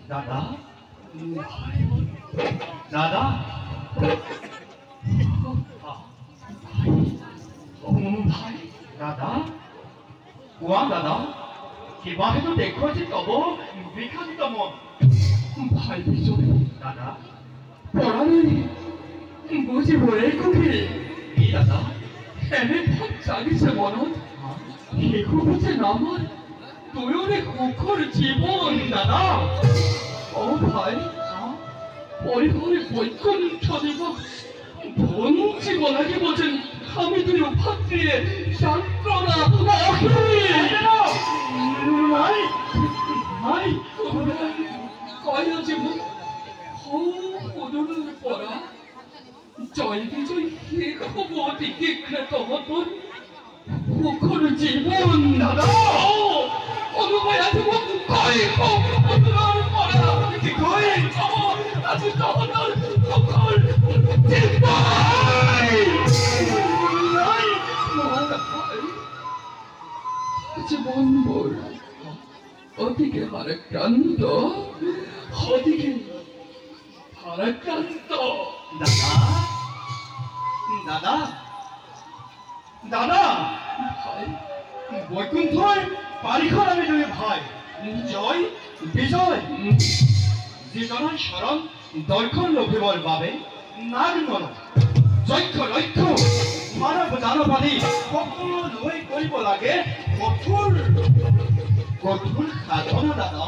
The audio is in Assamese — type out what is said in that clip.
দাদা দাদা ভাই দাদা কোৱা দাদা কিবা হেতু দেখুৱাইছে তব বিখান্ত মন ভাই বিজয় দাদা পৰাণী বুজিবৰে কুকি কি দাদা এনে ভাব জাগিছে মনত শিশু বুঝে নামৰ তোৰে সুখৰ জীৱন দাদা ও ভাই পৰিহৰি বৈকুণ্ঠ দিৱস বঞ্চিব লাগিব যেন আমি দুয়ো ভাতৃয়ে যন্ত্ৰণা নাই নাই কয় যে মোক সদনৰ পৰা জয় বিজয় শেষ হ'ব অতি শীঘ্ৰে তহঁতৰ সুখৰ জীৱন দাদা কোনোবাই আজি মোক কয় সদনৰ পৰা কয় আজি তহঁতৰ সুখৰ জীবনবোৰ অতিকে ভাৰাক্ৰান্ত অতিকে ভাৰাক্ৰান্ত দাদা দাদা দাদা ভাই বৈকুণ্ঠৰ বাৰীখন আমি দুই ভাই জয় বিজয় যিজনৰ শৰণ দৰ্শন লভিবৰ বাবে নাগ মন যক্ষ লক্ষ্য মানৱ জানবাদী সকলোলৈ কৰিব লাগে কঠোৰ কঠোৰ সাধনা দাদা